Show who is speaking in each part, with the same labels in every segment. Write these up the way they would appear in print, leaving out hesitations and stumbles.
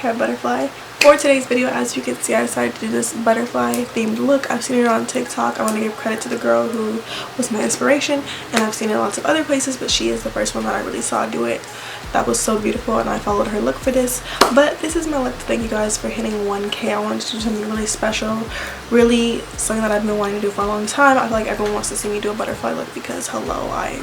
Speaker 1: hair butterfly. For today's video, as you can see, I decided to do this butterfly themed look. I've seen it on TikTok. I want to give credit to the girl who was my inspiration, and I've seen it in lots of other places, but she is the first one that I really saw do it. That was so beautiful, and I followed her look for this. But this is my look to thank you guys for hitting 1K. I wanted to do something really special, really something that I've been wanting to do for a long time. I feel like everyone wants to see me do a butterfly look because, hello, I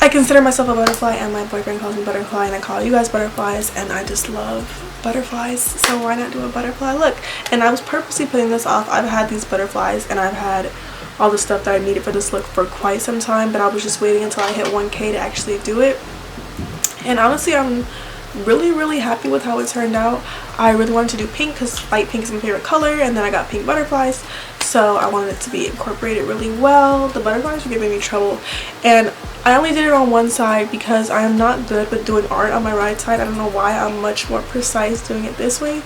Speaker 1: consider myself a butterfly, and my boyfriend calls me butterfly, and I call you guys butterflies, and I just love butterflies, so why not do a butterfly look? And I was purposely putting this off. I've had these butterflies and I've had all the stuff that I needed for this look for quite some time, but I was just waiting until I hit 1K to actually do it. And honestly, I'm really happy with how it turned out. I really wanted to do pink because light pink is my favorite color, and then I got pink butterflies, so I wanted it to be incorporated really well. The butterflies were giving me trouble, and I only did it on one side because I am not good with doing art on my right side. I don't know why. I'm much more precise doing it this way.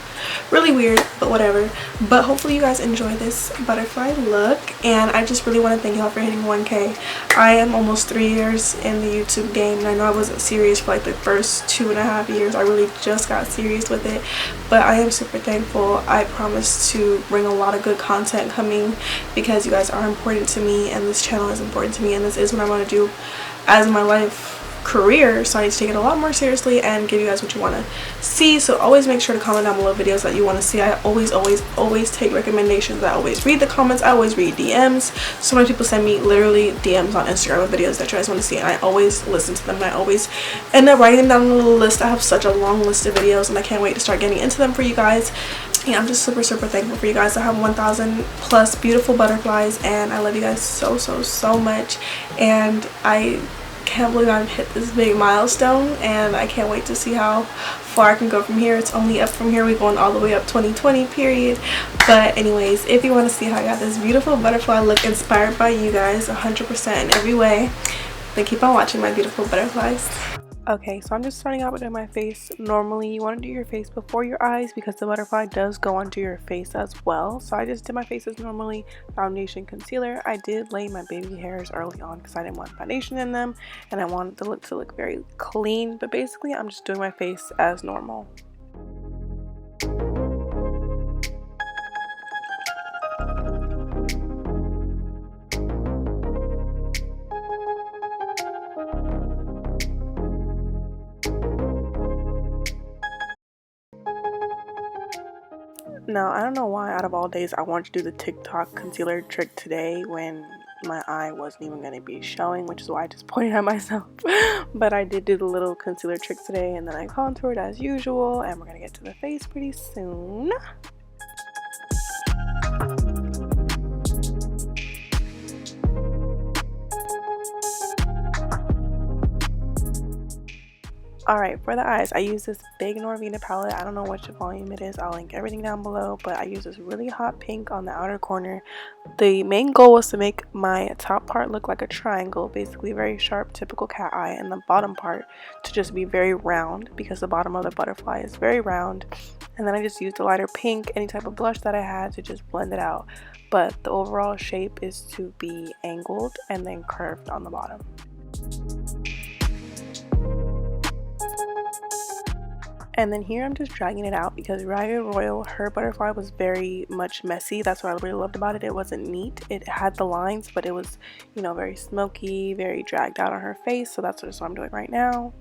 Speaker 1: Really weird, but whatever. But hopefully you guys enjoy this butterfly look, and I just really want to thank y'all for hitting 1K. I am almost 3 years in the YouTube game, and I know I wasn't serious for like the first 2.5 years. I really just got serious with it, but I am super thankful. I promise to bring a lot of good content coming because you guys are important to me, and this channel is important to me, and this is what I want to do as my life career, so I need to take it a lot more seriously and give you guys what you want to see. So always make sure to comment down below videos that you want to see. I always take recommendations. I always read the comments. I always read DMs. So many people send me literally DMs on Instagram of videos that you guys want to see, and I always listen to them, and I always end up writing them down on a little list. I have such a long list of videos, and I can't wait to start getting into them for you guys. Yeah, I'm just super thankful for you guys. I have 1,000 plus beautiful butterflies, and I love you guys so much, and I can't believe I've hit this big milestone, and I can't wait to see how far I can go from here. It's only up from here. We're going all the way up 2020 period. But anyways, if you want to see how I got this beautiful butterfly look inspired by you guys 100% in every way, then keep on watching my beautiful butterflies. Okay, so I'm just starting out with doing my face. Normally you want to do your face before your eyes because the butterfly does go onto your face as well. So I just did my face as normally, foundation, concealer. I did lay my baby hairs early on because I didn't want foundation in them, and I wanted the look to look very clean. But basically I'm just doing my face as normal. Now, I don't know why out of all days I wanted to do the TikTok concealer trick today when my eye wasn't even going to be showing, which is why I just pointed at myself. But I did do the little concealer trick today, and then I contoured as usual, and we're going to get to the face pretty soon. Alright, for the eyes, I use this big Norvina palette. I don't know which volume it is. I'll link everything down below, but I use this really hot pink on the outer corner. The main goal was to make my top part look like a triangle, basically very sharp, typical cat eye, and the bottom part to just be very round because the bottom of the butterfly is very round. And then I just used a lighter pink, any type of blush that I had, to just blend it out. But the overall shape is to be angled and then curved on the bottom. And then here I'm just dragging it out because Ragged Royal, her butterfly was very much messy. That's what I really loved about it. It wasn't neat. It had the lines, but it was, you know, very smoky, very dragged out on her face. So that's what I'm doing right now.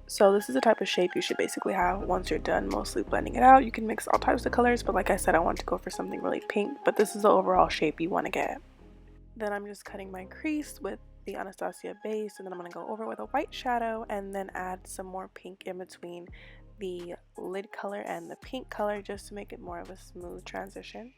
Speaker 1: So this is the type of shape you should basically have once you're done mostly blending it out. You can mix all types of colors, but like I said, I want to go for something really pink. But this is the overall shape you want to get. Then I'm just cutting my crease with the Anastasia base, and then I'm going to go over with a white shadow and then add some more pink in between the lid color and the pink color just to make it more of a smooth transition.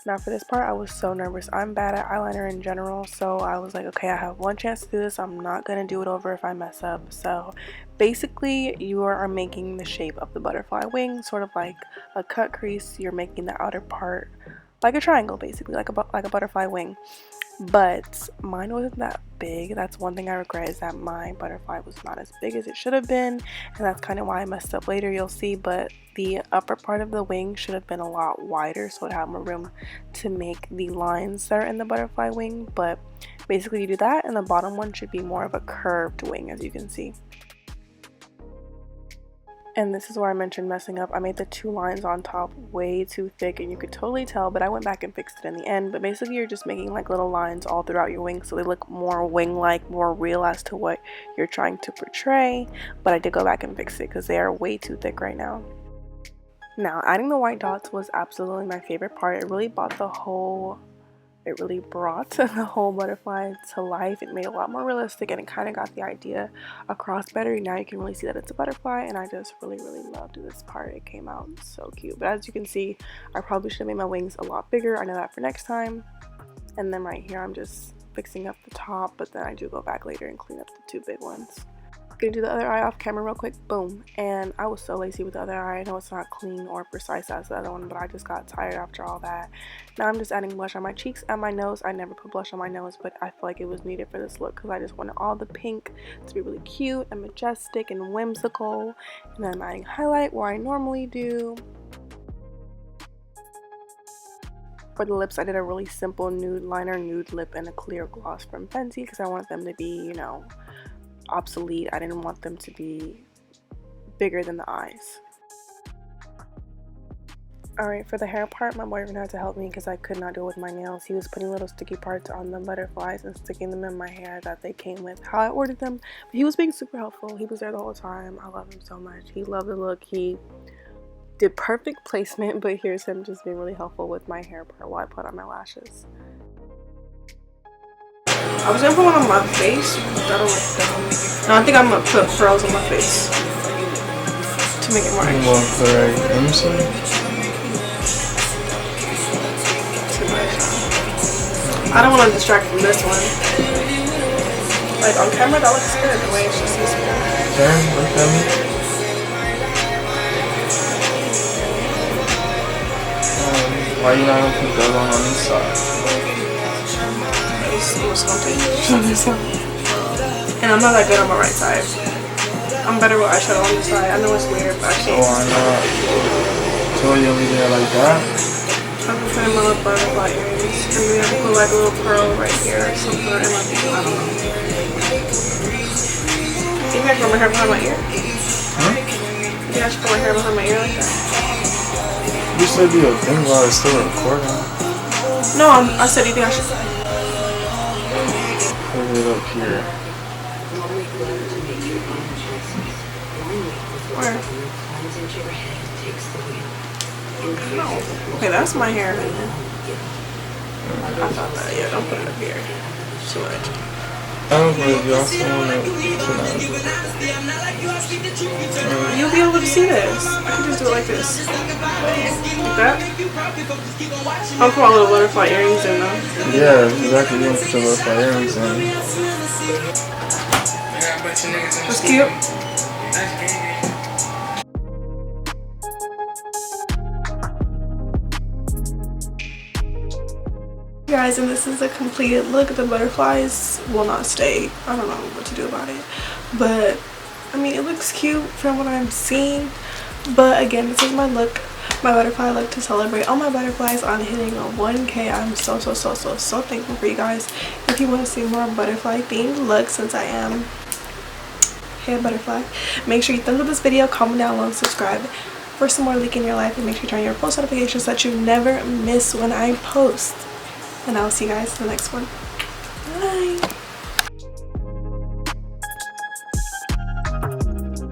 Speaker 1: Now for this part, I was so nervous. I'm bad at eyeliner in general, so I was like, okay, I have one chance to do this. I'm not gonna do it over if I mess up. So basically you are making the shape of the butterfly wing, sort of like a cut crease. You're making the outer part like a triangle, basically, like a butterfly wing. But mine wasn't that big. That's one thing I regret, is that my butterfly was not as big as it should have been, and that's kind of why I messed up later, you'll see. But the upper part of the wing should have been a lot wider, so it had more room to make the lines that are in the butterfly wing. But basically you do that, and the bottom one should be more of a curved wing, as you can see. And this is where I mentioned messing up. I made the 2 lines on top way too thick, and you could totally tell, but I went back and fixed it in the end. But basically you're just making like little lines all throughout your wing, so they look more wing-like, more real as to what you're trying to portray. But I did go back and fix it because they are way too thick right now. Now, adding the white dots was absolutely my favorite part. It really brought the whole butterfly to life. It made it a lot more realistic, and it kind of got the idea across better. Now you can really see that it's a butterfly, and I just really loved this part. It came out so cute. But as you can see, I probably should have made my wings a lot bigger. I know that for next time. And then right here I'm just fixing up the top, but then I do go back later and clean up the 2 big ones. Gonna do the other eye off camera real quick. Boom. And I was so lazy with the other eye. I know it's not clean or precise as the other one, but I just got tired after all that. Now I'm just adding blush on my cheeks and my nose. I never put blush on my nose, but I feel like it was needed for this look because I just wanted all the pink to be really cute and majestic and whimsical. And then I'm adding highlight where I normally do. For the lips, I did a really simple nude liner, nude lip, and a clear gloss from Fenty because I wanted them to be, you know, obsolete. I didn't want them to be bigger than the eyes. Alright, for the hair part, my boyfriend had to help me because I could not do it with my nails. He was putting little sticky parts on the butterflies and sticking them in my hair that they came with how I ordered them. But he was being super helpful. He was there the whole time. I love him so much. He loved the look. He did perfect placement, but here's him just being really helpful with my hair part while I put on my lashes. I was gonna put one on my face, but that don't look dumb. No, I think I'm gonna put pearls on my face to make it more extra.
Speaker 2: Let me see.
Speaker 1: Too much. I don't want to distract from this one. Like on camera, that looks good the way it's just this one.
Speaker 2: Turn, look at me. Why you not gonna put that on this side?
Speaker 1: And I'm not that good on my right side. I'm better with eyeshadow on this side. I know it's weird, but I can't.
Speaker 2: So why not? So you leave it like that?
Speaker 1: I'm just putting my little butterfly earrings. And maybe I can put like a little pearl right here or something in my thing. I don't know. You think I should put my hair behind my ear?
Speaker 2: Huh?
Speaker 1: You think I should put my hair behind my ear like that?
Speaker 2: You said do a thing while it's still recording.
Speaker 1: No, I said you think I should
Speaker 2: put it up here.
Speaker 1: Where? No. Okay, that's my hair. I thought that. Yeah, don't put it up here. Too much.
Speaker 2: I don't know if you also want it tonight.
Speaker 1: You'll be able to see this. I can just do it like this. Like that? I'll put my little butterfly earrings in though.
Speaker 2: Yeah, exactly. You want to put your butterfly earrings in.
Speaker 1: That's cute. Guys, and this is a completed look. The butterflies will not stay. I don't know what to do about it, but I mean it looks cute from what I'm seeing. But again, this is my look, my butterfly look to celebrate all my butterflies on hitting a 1K. I'm so thankful for you guys. If you want to see more butterfly themed looks, since I am head butterfly, make sure you thumbs up this video, comment down below, subscribe for some more leak in your life, and make sure you turn on your post notifications so that you never miss when I post. And I'll see you guys in the next one. Bye.